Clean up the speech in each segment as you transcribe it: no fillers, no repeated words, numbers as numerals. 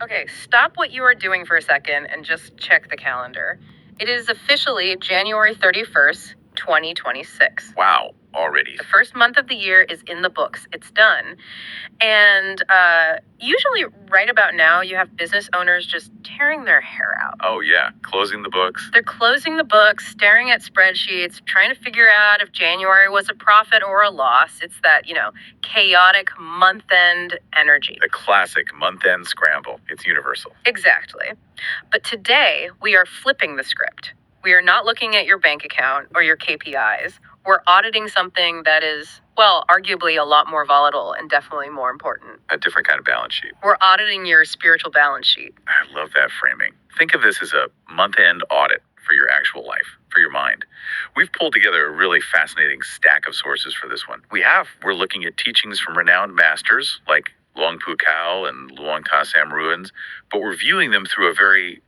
Okay, stop what you are doing for a second and just check the calendar. It is officially January 31st, 2026. Wow, already. The first month of the year is in the books. It's done. And usually, right about now, you have business owners just tearing their hair out. Oh, yeah, closing the books. They're closing the books, staring at spreadsheets, trying to figure out if January was a profit or a loss. It's that, chaotic month end energy. The classic month-end scramble. It's universal. Exactly. But today, we are flipping the script. We are not looking at your bank account or your KPIs. We're auditing something that is, well, arguably a lot more volatile and definitely more important. A different kind of balance sheet. We're auditing your spiritual balance sheet. I love that framing. Think of this as a month-end audit for your actual life, for your mind. We've pulled together a really fascinating stack of sources for this one. We're looking at teachings from renowned masters like Luang Pu Kao and Luang Ta Sam Ruins, but we're viewing them through a very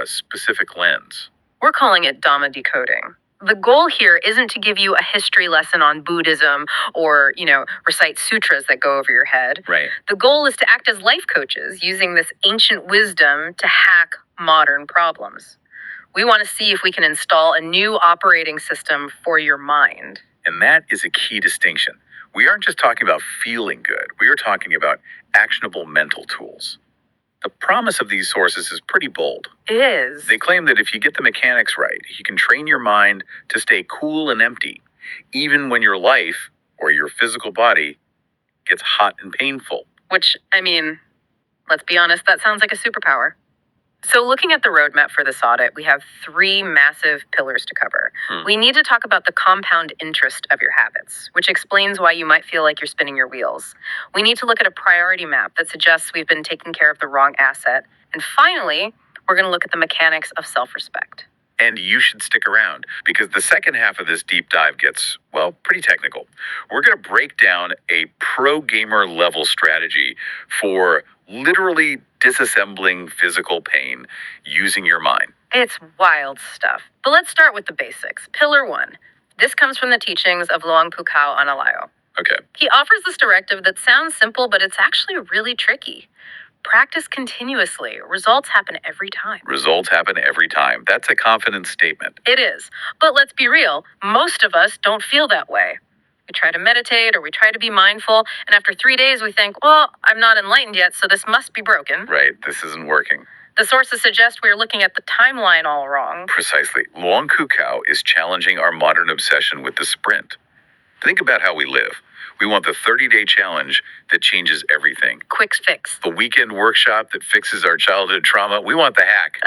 specific lens. We're calling it Dhamma decoding. The goal here isn't to give you a history lesson on Buddhism or, recite sutras that go over your head. Right. The goal is to act as life coaches using this ancient wisdom to hack modern problems. We want to see if we can install a new operating system for your mind. And that is a key distinction. We aren't just talking about feeling good. We are talking about actionable mental tools. The promise of these sources is pretty bold. It is. They claim that if you get the mechanics right, you can train your mind to stay cool and empty, even when your life or your physical body gets hot and painful. Which, let's be honest, that sounds like a superpower. So looking at the roadmap for this audit, we have 3 massive pillars to cover. We need to talk about the compound interest of your habits, which explains why you might feel like you're spinning your wheels. We need to look at a priority map that suggests we've been taking care of the wrong asset. And finally, we're going to look at the mechanics of self-respect. And you should stick around because the second half of this deep dive gets, pretty technical. We're going to break down a pro gamer level strategy for literally disassembling physical pain using your mind. It's wild stuff. But let's start with the basics. Pillar 1. This comes from the teachings of Luang Pu Kao Analayo. Okay. He offers this directive that sounds simple, but it's actually really tricky. Practice continuously. Results happen every time. Results happen every time. That's a confident statement. It is. But let's be real. Most of us don't feel that way. We try to meditate or we try to be mindful, and after 3 days we think, well, I'm not enlightened yet, so this must be broken. Right, this isn't working. The sources suggest we are looking at the timeline all wrong. Precisely. Luang Pu Kao is challenging our modern obsession with the sprint. Think about how we live. We want the 30-day challenge that changes everything. Quick fix. The weekend workshop that fixes our childhood trauma. We want the hack.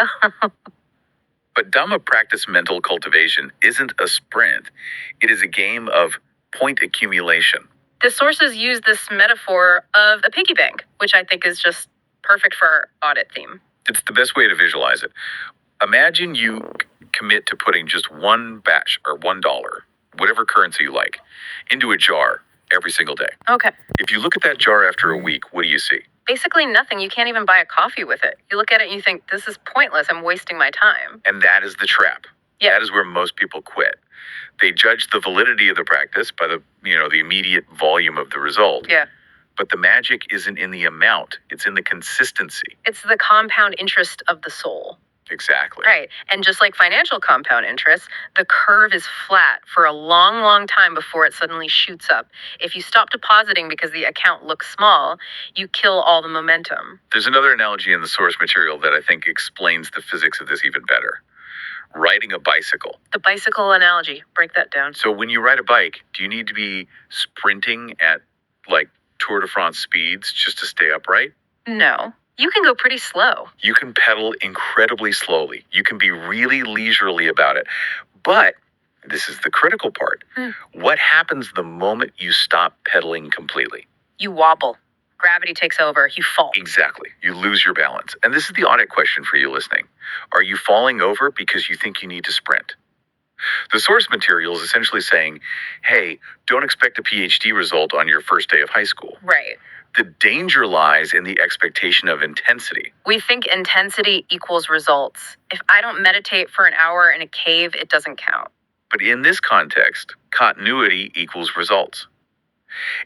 But Dhamma practice mental cultivation isn't a sprint. It is a game of point accumulation. The sources use this metaphor of a piggy bank, which I think is just perfect for our audit theme. It's the best way to visualize it. Imagine you commit to putting just one batch or $1, whatever currency you like, into a jar every single day. Okay. If you look at that jar after a week, what do you see? Basically nothing. You can't even buy a coffee with it. You look at it and you think, this is pointless. I'm wasting my time. And that is the trap. Yeah. That is where most people quit. They judge the validity of the practice by the immediate volume of the result. Yeah. But the magic isn't in the amount. It's in the consistency. It's the compound interest of the soul. Exactly. Right. And just like financial compound interest, the curve is flat for a long, long time before it suddenly shoots up. If you stop depositing because the account looks small, you kill all the momentum. There's another analogy in the source material that I think explains the physics of this even better. Riding a bicycle. The bicycle analogy. Break that down. So when you ride a bike, do you need to be sprinting at Tour de France speeds just to stay upright? No. You can go pretty slow. You can pedal incredibly slowly. You can be really leisurely about it. But this is the critical part. What happens the moment you stop pedaling completely? You wobble. Gravity takes over. You fall. Exactly. You lose your balance. And this is the audit question for you listening. Are you falling over because you think you need to sprint? The source material is essentially saying, hey, don't expect a PhD result on your first day of high school. Right. The danger lies in the expectation of intensity. We think intensity equals results. If I don't meditate for an hour in a cave, it doesn't count. But in this context, continuity equals results.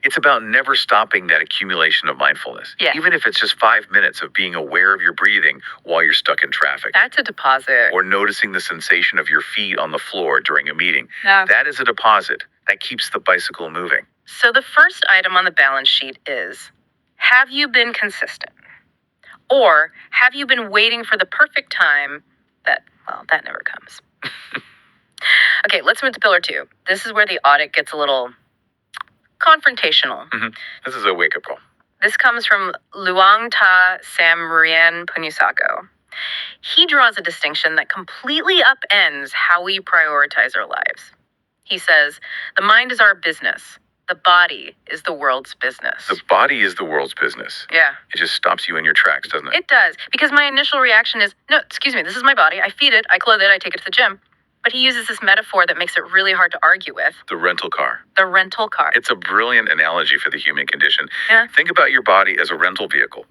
It's about never stopping that accumulation of mindfulness. Yeah. Even if it's just 5 minutes of being aware of your breathing while you're stuck in traffic. That's a deposit. Or noticing the sensation of your feet on the floor during a meeting. No. That is a deposit. That keeps the bicycle moving. So the first item on the balance sheet is, have you been consistent? Or have you been waiting for the perfect time that never comes? Okay, let's move to pillar 2. This is where the audit gets a little confrontational. This is a wake-up call. This comes from Luang Ta Samrian Punyasako. He draws a distinction that completely upends how we prioritize our lives. He says, the mind is our business. The body is the world's business. The body is the world's business. Yeah. It just stops you in your tracks, doesn't it? It does, because my initial reaction is, no, excuse me, this is my body. I feed it, I clothe it, I take it to the gym. But he uses this metaphor that makes it really hard to argue with. The rental car. The rental car. It's a brilliant analogy for the human condition. Yeah. Think about your body as a rental vehicle.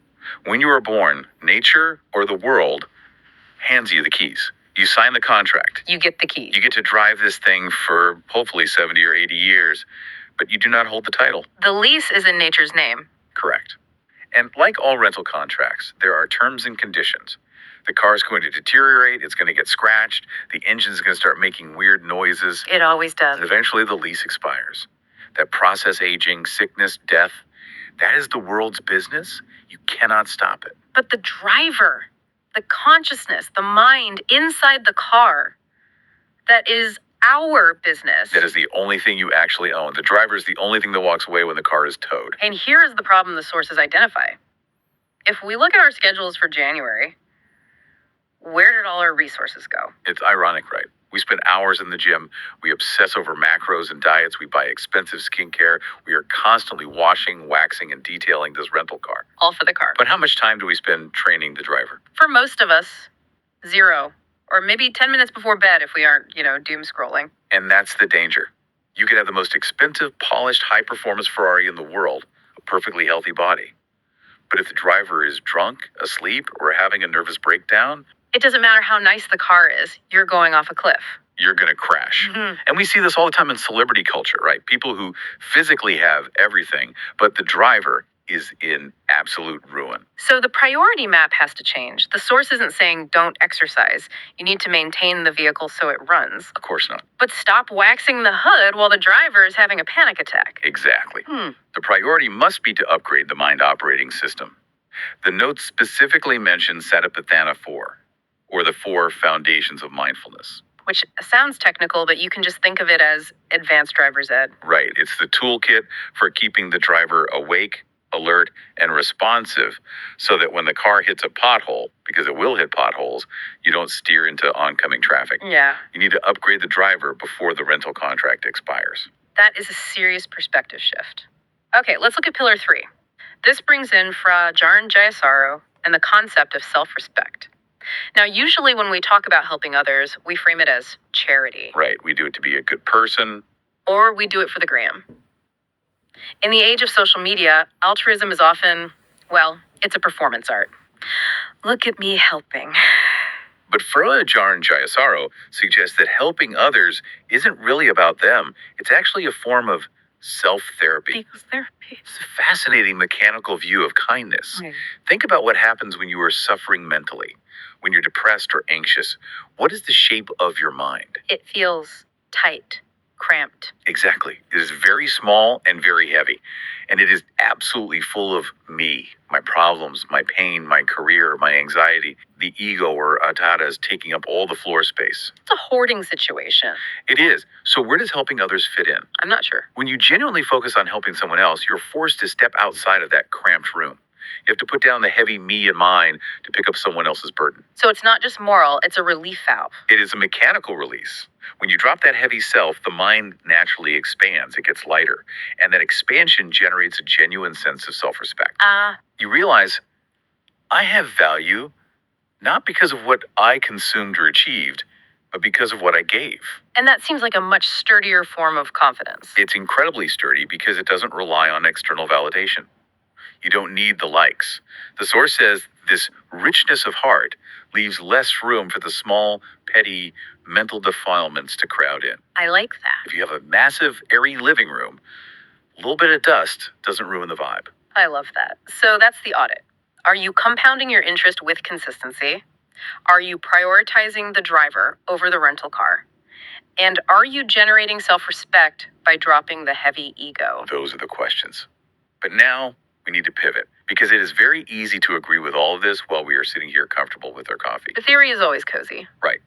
When you are born, nature or the world hands you the keys. You sign the contract. You get the keys. You get to drive this thing for hopefully 70 or 80 years, but you do not hold the title. The lease is in nature's name. Correct. And like all rental contracts, there are terms and conditions. The car is going to deteriorate, it's going to get scratched, the engine is going to start making weird noises. It always does. And eventually the lease expires. That process aging, sickness, death, that is the world's business. You cannot stop it. But the driver, the consciousness, the mind inside the car, that is our business. That is the only thing you actually own. The driver is the only thing that walks away when the car is towed. And here is the problem the sources identify. If we look at our schedules for January, where did all our resources go? It's ironic, right? We spend hours in the gym. We obsess over macros and diets. We buy expensive skincare. We are constantly washing, waxing, and detailing this rental car. All for the car. But how much time do we spend training the driver? For most of us, 0. Or maybe 10 minutes before bed if we aren't, doom scrolling. And that's the danger. You could have the most expensive, polished, high-performance Ferrari in the world, a perfectly healthy body. But if the driver is drunk, asleep, or having a nervous breakdown, it doesn't matter how nice the car is, you're going off a cliff. You're going to crash. And we see this all the time in celebrity culture, right? People who physically have everything, but the driver is in absolute ruin. So the priority map has to change. The source isn't saying don't exercise. You need to maintain the vehicle so it runs. Of course not. But stop waxing the hood while the driver is having a panic attack. Exactly. The priority must be to upgrade the mind operating system. The note specifically mentions Satipatthana 4, or the 4 foundations of mindfulness. Which sounds technical, but you can just think of it as advanced driver's ed. Right. It's the toolkit for keeping the driver awake, alert, and responsive so that when the car hits a pothole, because it will hit potholes, you don't steer into oncoming traffic. Yeah. You need to upgrade the driver before the rental contract expires. That is a serious perspective shift. Okay, let's look at pillar 3. This brings in Fra Jarn Jayasaro and the concept of self-respect. Now, usually when we talk about helping others, we frame it as charity. Right. We do it to be a good person. Or we do it for the gram. In the age of social media, altruism is often, it's a performance art. Look at me helping. But Fra Jarn Jayasaro suggests that helping others isn't really about them. It's actually a form of self-therapy. People's therapy. It's a fascinating mechanical view of kindness. Right. Think about what happens when you are suffering mentally, when you're depressed or anxious. What is the shape of your mind? It feels tight, cramped. Exactly. It is very small and very heavy. And it is absolutely full of me, my problems, my pain, my career, my anxiety. The ego or atara is taking up all the floor space. It's a hoarding situation. It is. So where does helping others fit in? I'm not sure. When you genuinely focus on helping someone else, you're forced to step outside of that cramped room. You have to put down the heavy me and mine to pick up someone else's burden. So it's not just moral, it's a relief valve. It is a mechanical release. When you drop that heavy self, the mind naturally expands. It gets lighter. And that expansion generates a genuine sense of self-respect. You realize, I have value, not because of what I consumed or achieved, but because of what I gave. And that seems like a much sturdier form of confidence. It's incredibly sturdy because it doesn't rely on external validation. You don't need the likes. The source says this richness of heart leaves less room for the small, petty, mental defilements to crowd in. I like that. If you have a massive, airy living room, A little bit of dust doesn't ruin the vibe. I love that. So that's the audit. Are you compounding your interest with consistency? Are you prioritizing the driver over the rental car? And are you generating self-respect by dropping the heavy ego? Those are the questions. But now we need to pivot because it is very easy to agree with all of this while we are sitting here comfortable with our coffee. The theory is always cozy. Right.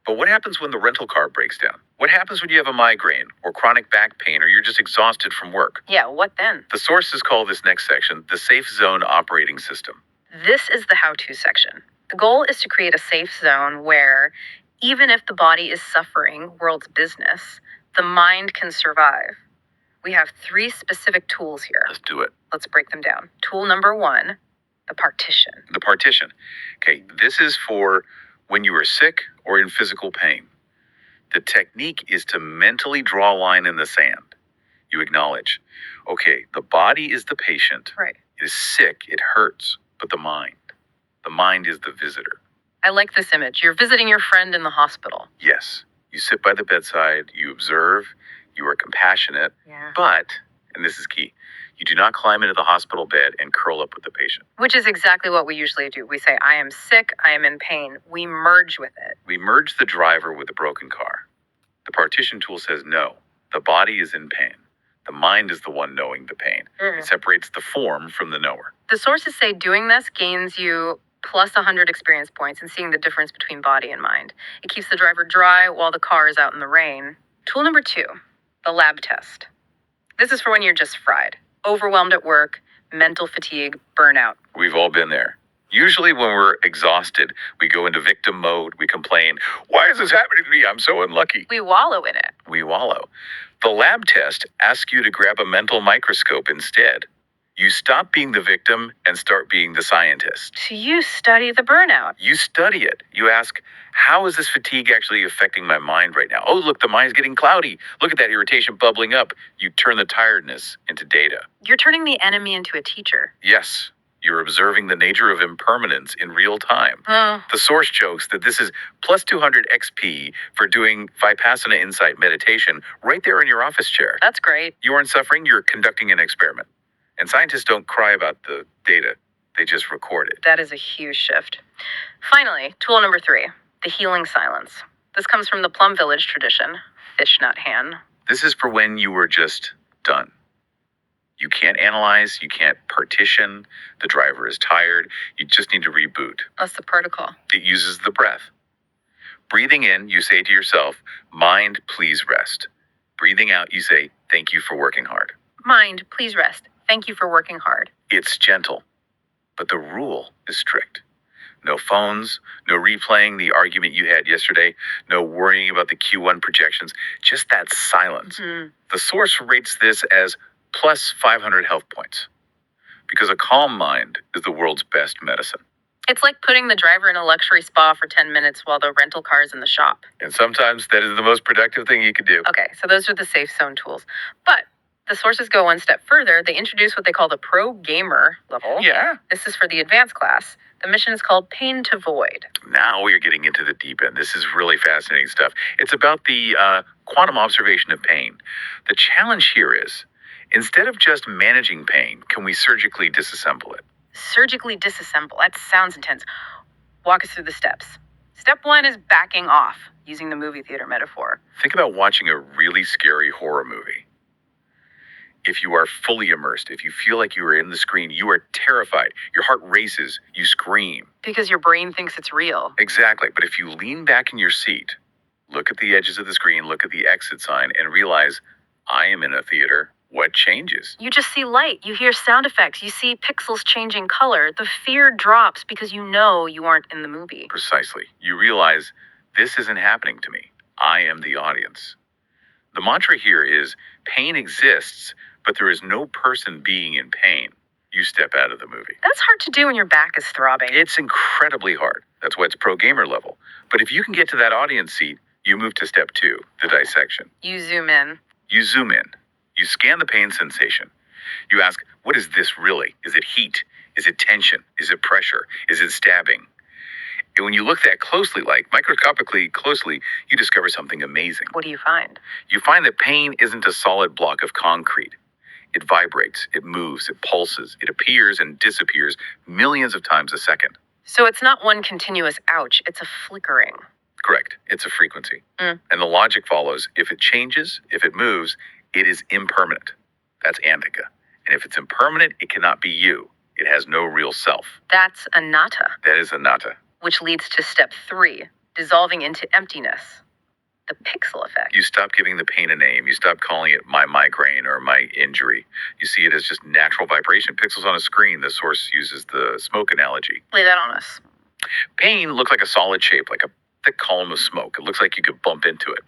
But what happens when the rental car breaks down? What happens when you have a migraine or chronic back pain or you're just exhausted from work? Yeah, what then? The sources call this next section the safe zone operating system. This is the how-to section. The goal is to create a safe zone where, even if the body is suffering world's business, the mind can survive. We have 3 specific tools here. Let's do it. Let's break them down. Tool number 1, the partition. The partition. Okay, this is for when you are sick or in physical pain. The technique is to mentally draw a line in the sand. You acknowledge, okay, the body is the patient. Right. It is sick, it hurts, but the mind is the visitor. I like this image. You're visiting your friend in the hospital. Yes, you sit by the bedside, you observe, you are compassionate, Yeah. but, and this is key, you do not climb into the hospital bed and curl up with the patient. Which is exactly what we usually do. We say, I am sick, I am in pain. We merge with it. We merge the driver with the broken car. The partition tool says no, the body is in pain. The mind is the one knowing the pain. It separates the form from the knower. The sources say doing this gains you plus 100 experience points in seeing the difference between body and mind. It keeps the driver dry while the car is out in the rain. Tool number 2, the lab test. This is for when you're just fried, overwhelmed at work, mental fatigue, burnout. We've all been there. Usually when we're exhausted, we go into victim mode, we complain, why is this happening to me? I'm so unlucky. We wallow in it. We wallow. The lab test asks you to grab a mental microscope instead. You stop being the victim and start being the scientist. So you study the burnout. You study it. You ask, how is this fatigue actually affecting my mind right now? Oh, look, the mind's getting cloudy. Look at that irritation bubbling up. You turn the tiredness into data. You're turning the enemy into a teacher. Yes, you're observing the nature of impermanence in real time. Oh, The source jokes that this is plus 200 XP for doing Vipassana Insight meditation right there in your office chair. that's great. You aren't suffering, you're conducting an experiment. And scientists don't cry about the data, they just record it. That is a huge shift. Finally, tool number 3, the healing silence. This comes from the Plum Village tradition, fish not Han. This is for when you were just done. You can't analyze, you can't partition, the driver is tired, you just need to reboot. That's the protocol. It uses the breath. Breathing in, you say to yourself, mind, please rest. Breathing out, you say, thank you for working hard. Mind, please rest. Thank you for working hard. It's gentle, but the rule is strict. No phones, no replaying the argument you had yesterday, no worrying about the Q1 projections, just that silence. The source rates this as plus 500 health points because a calm mind is the world's best medicine. It's like putting the driver in a luxury spa for 10 minutes while the rental car is in the shop. And sometimes that is the most productive thing you could do. Okay, so those are the safe zone tools. But the sources go one step further. They introduce what they call the pro gamer level. Yeah. This is for the advanced class. The mission is called Pain to Void. Now we are getting into the deep end. This is really fascinating stuff. It's about the quantum observation of pain. The challenge here is, instead of just managing pain, can we surgically disassemble it? Surgically disassemble. That sounds intense. Walk us through the steps. Step 1 is backing off, using the movie theater metaphor. Think about watching a really scary horror movie. If you are fully immersed, if you feel like you are in the screen, you are terrified. Your heart races, you scream. Because your brain thinks it's real. Exactly. But if you lean back in your seat, look at the edges of the screen, look at the exit sign, and realize, I am in a theater. What changes? You just see light. You hear sound effects. You see pixels changing color. The fear drops because you know you aren't in the movie. Precisely. You realize, this isn't happening to me. I am the audience. The mantra here is, pain exists, but there is no person being in pain. You step out of the movie. That's hard to do when your back is throbbing. It's incredibly hard. That's why it's pro gamer level. But if you can get to that audience seat, you move to step 2, the dissection. You zoom in. You zoom in. You scan the pain sensation. You ask, what is this really? Is it heat? Is it tension? Is it pressure? Is it stabbing? And when you look that closely, like microscopically closely, you discover something amazing. What do you find? You find that pain isn't a solid block of concrete. It vibrates, it moves, it pulses, it appears and disappears millions of times a second. So it's not one continuous ouch, it's a flickering. Correct. It's a frequency. And the logic follows. If it changes, if it moves, it is impermanent. That's anatta. And if it's impermanent, it cannot be you. It has no real self. That's anatta. That is anatta. Which leads to step 3, dissolving into emptiness. The pixel effect. You stop giving the pain a name. You stop calling it my migraine or my injury. You see it as just natural vibration. Pixels on a screen. The source uses the smoke analogy. Lay that on us. Pain looks like a solid shape, like a thick column of smoke. It looks like you could bump into it.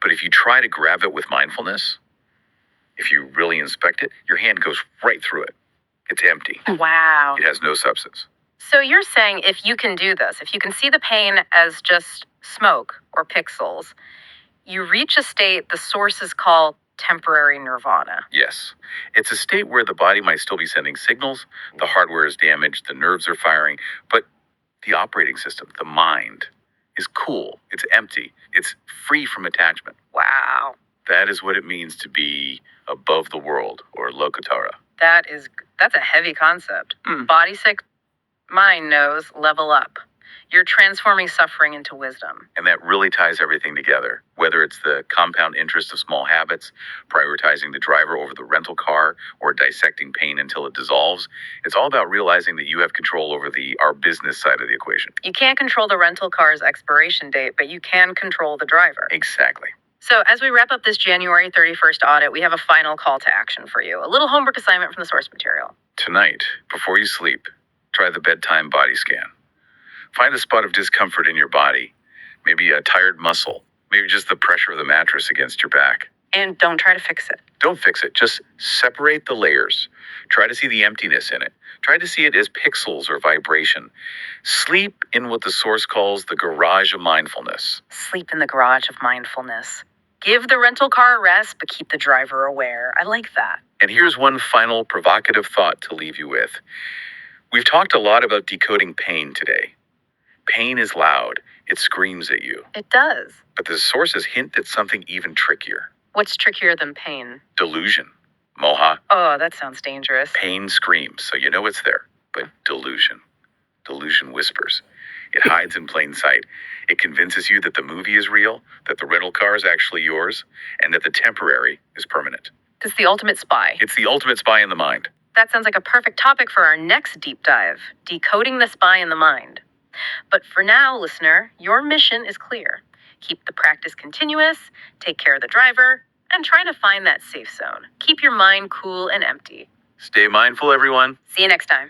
But if you try to grab it with mindfulness, if you really inspect it, your hand goes right through it. It's empty. Wow. It has no substance. So you're saying if you can do this, if you can see the pain as just smoke or pixels, you reach a state the sources call temporary nirvana. Yes. It's a state where the body might still be sending signals, the hardware is damaged, the nerves are firing, but the operating system, the mind, is cool. It's empty. It's free from attachment. Wow. That is what it means to be above the world, or lokotara. That's a heavy concept. Body sick, mind knows, level up. You're transforming suffering into wisdom. And that really ties everything together. Whether it's the compound interest of small habits, prioritizing the driver over the rental car, or dissecting pain until it dissolves, it's all about realizing that you have control over our business side of the equation. You can't control the rental car's expiration date, but you can control the driver. Exactly. So as we wrap up this January 31st audit, we have a final call to action for you. A little homework assignment from the source material. Tonight, before you sleep, try the bedtime body scan. Find a spot of discomfort in your body, maybe a tired muscle, maybe just the pressure of the mattress against your back. And don't try to fix it. Don't fix it. Just separate the layers. Try to see the emptiness in it. Try to see it as pixels or vibration. Sleep in what the source calls the garage of mindfulness. Sleep in the garage of mindfulness. Give the rental car a rest, but keep the driver aware. I like that. And here's one final provocative thought to leave you with. We've talked a lot about decoding pain today. Pain is loud. It screams at you. It does. But the sources hint at something even trickier. What's trickier than pain? Delusion. Moha. Oh, that sounds dangerous. Pain screams, so you know it's there. But delusion. Delusion whispers. It hides in plain sight. It convinces you that the movie is real, that the rental car is actually yours, and that the temporary is permanent. It's the ultimate spy. It's the ultimate spy in the mind. That sounds like a perfect topic for our next deep dive, decoding the spy in the mind. But for now, listener, your mission is clear. Keep the practice continuous, take care of the driver, and try to find that safe zone. Keep your mind cool and empty. Stay mindful, everyone. See you next time.